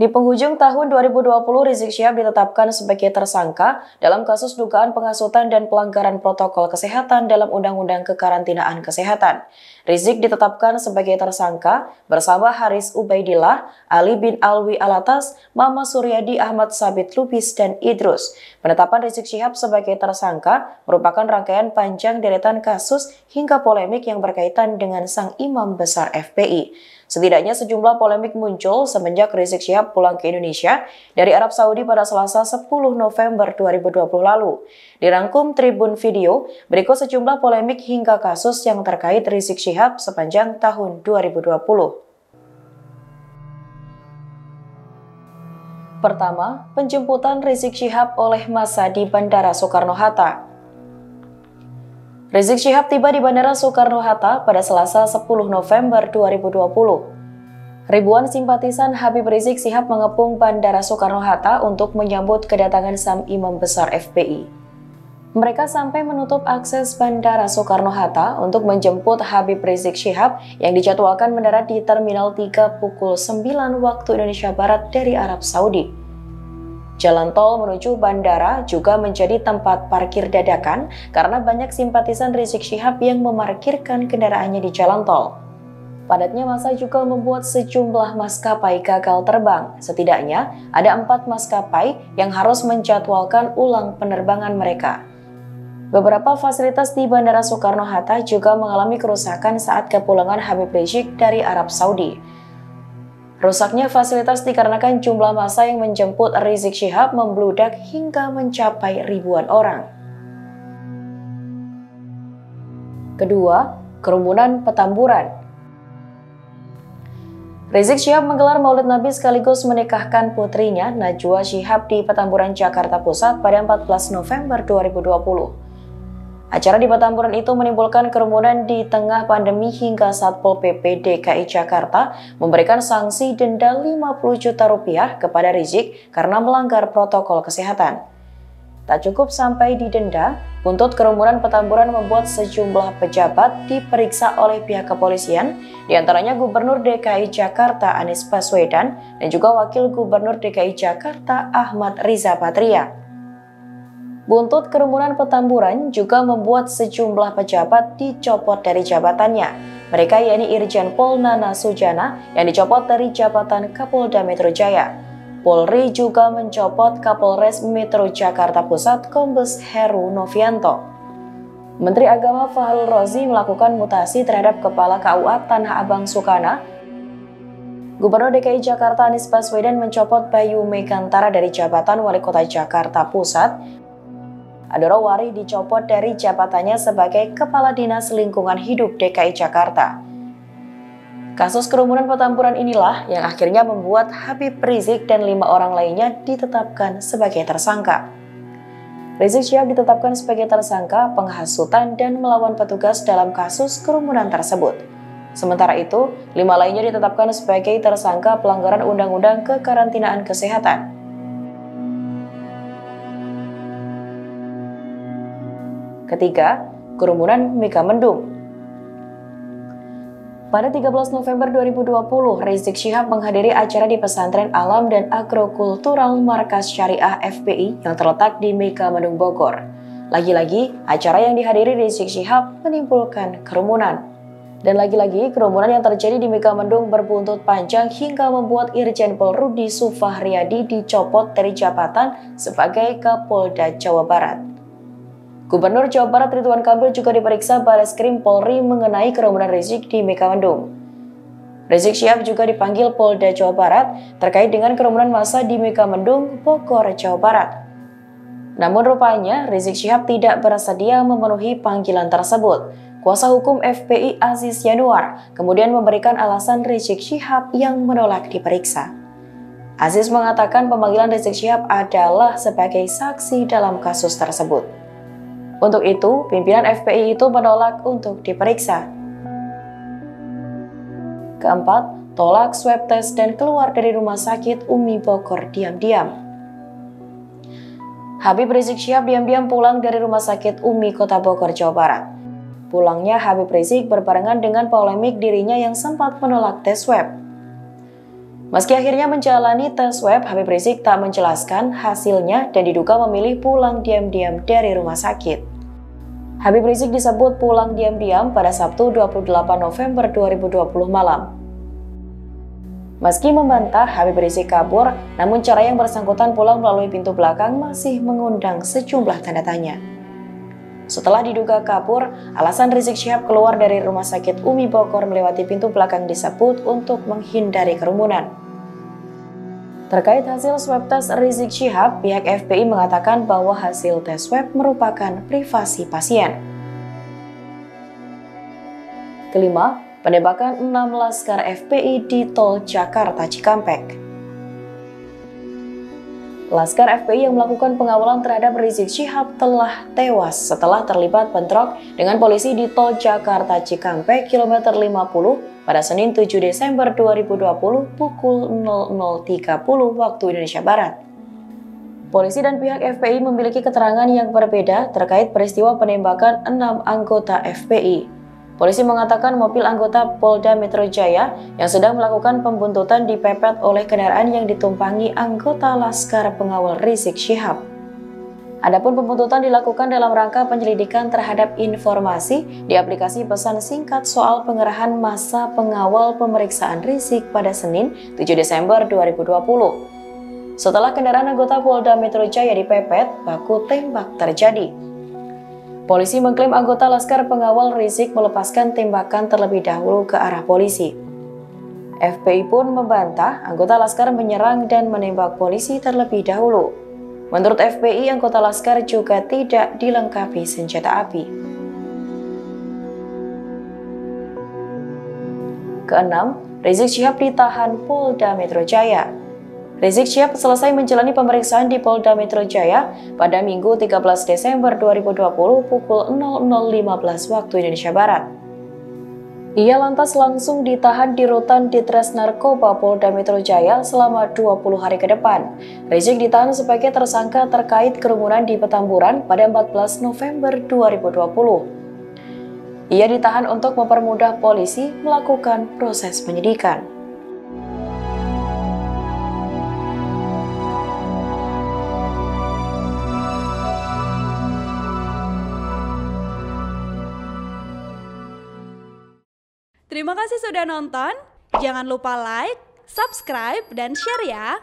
Di penghujung tahun 2020, Rizik Syihab ditetapkan sebagai tersangka dalam kasus dugaan penghasutan dan pelanggaran protokol kesehatan dalam Undang-Undang Kekarantinaan Kesehatan. Rizik ditetapkan sebagai tersangka bersama Haris Ubaidillah, Ali bin Alwi Alatas, Mama Suryadi, Ahmad Sabit Lubis, dan Idrus. Penetapan Rizik Syihab sebagai tersangka merupakan rangkaian panjang deretan kasus hingga polemik yang berkaitan dengan sang imam besar FPI. Setidaknya sejumlah polemik muncul semenjak Rizik Syihab pulang ke Indonesia dari Arab Saudi pada Selasa 10 November 2020 lalu. Dirangkum Tribun Video, berikut sejumlah polemik hingga kasus yang terkait Rizik Syihab sepanjang tahun 2020. Pertama, penjemputan Rizik Syihab oleh massa di Bandara Soekarno-Hatta. Rizik Syihab tiba di Bandara Soekarno-Hatta pada Selasa 10 November 2020. Ribuan simpatisan Habib Rizik Syihab mengepung Bandara Soekarno-Hatta untuk menyambut kedatangan sang imam besar FPI. Mereka sampai menutup akses Bandara Soekarno-Hatta untuk menjemput Habib Rizik Syihab yang dijadwalkan mendarat di Terminal 3 pukul 9 waktu Indonesia Barat dari Arab Saudi. Jalan tol menuju bandara juga menjadi tempat parkir dadakan karena banyak simpatisan Rizik Syihab yang memarkirkan kendaraannya di jalan tol. Padatnya massa juga membuat sejumlah maskapai gagal terbang. Setidaknya ada 4 maskapai yang harus menjadwalkan ulang penerbangan mereka. Beberapa fasilitas di Bandara Soekarno-Hatta juga mengalami kerusakan saat kepulangan Habib Rizik dari Arab Saudi. Rusaknya fasilitas dikarenakan jumlah massa yang menjemput Rizik Syihab membludak hingga mencapai ribuan orang. Kedua, kerumunan Petamburan. Rizik Syihab menggelar Maulid Nabi sekaligus menikahkan putrinya Najwa Syihab di Petamburan, Jakarta Pusat pada 14 November 2020. Acara di Petamburan itu menimbulkan kerumunan di tengah pandemi hingga Satpol PP DKI Jakarta memberikan sanksi denda 50 juta rupiah kepada Rizik karena melanggar protokol kesehatan. Tak cukup sampai didenda, buntut kerumunan Petamburan membuat sejumlah pejabat diperiksa oleh pihak kepolisian, diantaranya Gubernur DKI Jakarta Anies Baswedan dan juga Wakil Gubernur DKI Jakarta Ahmad Riza Patria. Buntut kerumunan Petamburan juga membuat sejumlah pejabat dicopot dari jabatannya. Mereka yakni Irjen Pol Nana Sujana yang dicopot dari jabatan Kapolda Metro Jaya. Polri juga mencopot Kapolres Metro Jakarta Pusat Kombes Heru Novianto. Menteri Agama Fahrul Razi melakukan mutasi terhadap Kepala KUA Tanah Abang Sukana. Gubernur DKI Jakarta Anies Baswedan mencopot Bayu Megantara dari jabatan Wali Kota Jakarta Pusat. Adoro Wari dicopot dari jabatannya sebagai Kepala Dinas Lingkungan Hidup DKI Jakarta. Kasus kerumunan Petamburan inilah yang akhirnya membuat Habib Rizik dan 5 orang lainnya ditetapkan sebagai tersangka. Rizik Syihab ditetapkan sebagai tersangka penghasutan dan melawan petugas dalam kasus kerumunan tersebut. Sementara itu, 5 lainnya ditetapkan sebagai tersangka pelanggaran Undang-Undang Kekarantinaan Kesehatan. Ketiga, kerumunan Megamendung. Pada 13 November 2020, Rizik Syihab menghadiri acara di Pesantren Alam dan Agrokultural Markas Syariah FPI yang terletak di Megamendung, Bogor. Lagi-lagi, acara yang dihadiri Rizik Syihab menimbulkan kerumunan. Dan lagi-lagi, kerumunan yang terjadi di Megamendung berbuntut panjang hingga membuat Irjen Pol Rudi Sufahriadi dicopot dari jabatan sebagai Kapolda Jawa Barat. Gubernur Jawa Barat Ridwan Kamil juga diperiksa Bareskrim Polri mengenai kerumunan Rizik di Megamendung. Rizik Syihab juga dipanggil Polda Jawa Barat terkait dengan kerumunan massa di Megamendung, Bogor, Jawa Barat. Namun rupanya Rizik Syihab tidak bersedia memenuhi panggilan tersebut. Kuasa hukum FPI Aziz Yanuar kemudian memberikan alasan Rizik Syihab yang menolak diperiksa. Aziz mengatakan pemanggilan Rizik Syihab adalah sebagai saksi dalam kasus tersebut. Untuk itu, pimpinan FPI itu menolak untuk diperiksa. Keempat, tolak swab test dan keluar dari rumah sakit Umi Bogor diam-diam. Habib Rizik Syihab diam-diam pulang dari rumah sakit Umi Kota Bogor, Jawa Barat. Pulangnya Habib Rizik berbarengan dengan polemik dirinya yang sempat menolak tes swab. Meski akhirnya menjalani tes swab, Habib Rizik tak menjelaskan hasilnya dan diduga memilih pulang diam-diam dari rumah sakit. Habib Rizik disebut pulang diam-diam pada Sabtu 28 November 2020 malam. Meski membantah Habib Rizik kabur, namun cara yang bersangkutan pulang melalui pintu belakang masih mengundang sejumlah tanda tanya. Setelah diduga kabur, alasan Rizik Syihab keluar dari Rumah Sakit Umi Bogor melewati pintu belakang disebut untuk menghindari kerumunan. Terkait hasil swab tes Rizik Syihab, pihak FPI mengatakan bahwa hasil tes swab merupakan privasi pasien. Kelima, penembakan 6 laskar FPI di Tol Jakarta Cikampek. Laskar FPI yang melakukan pengawalan terhadap Rizik Syihab telah tewas setelah terlibat bentrok dengan polisi di Tol Jakarta Cikampek kilometer 50 pada Senin 7 Desember 2020 pukul 00.30 waktu Indonesia Barat. Polisi dan pihak FPI memiliki keterangan yang berbeda terkait peristiwa penembakan 6 anggota FPI. Polisi mengatakan mobil anggota Polda Metro Jaya yang sedang melakukan pembuntutan dipepet oleh kendaraan yang ditumpangi anggota Laskar Pengawal Rizik Syihab. Adapun pembuntutan dilakukan dalam rangka penyelidikan terhadap informasi di aplikasi pesan singkat soal pengerahan massa pengawal pemeriksaan Rizik pada Senin 7 Desember 2020. Setelah kendaraan anggota Polda Metro Jaya dipepet, baku tembak terjadi. Polisi mengklaim anggota Laskar Pengawal Rizik melepaskan tembakan terlebih dahulu ke arah polisi. FPI pun membantah anggota Laskar menyerang dan menembak polisi terlebih dahulu. Menurut FPI, anggota Laskar juga tidak dilengkapi senjata api. Keenam, Rizik Syihab ditahan Polda Metro Jaya. Rizik Syihab selesai menjalani pemeriksaan di Polda Metro Jaya pada Minggu 13 Desember 2020 pukul 00.15 waktu Indonesia Barat. Ia lantas langsung ditahan di Rutan Ditres Narkoba Polda Metro Jaya selama 20 hari ke depan. Rizik ditahan sebagai tersangka terkait kerumunan di Petamburan pada 14 November 2020. Ia ditahan untuk mempermudah polisi melakukan proses penyidikan. Terima kasih sudah nonton. Jangan lupa like, subscribe, dan share ya.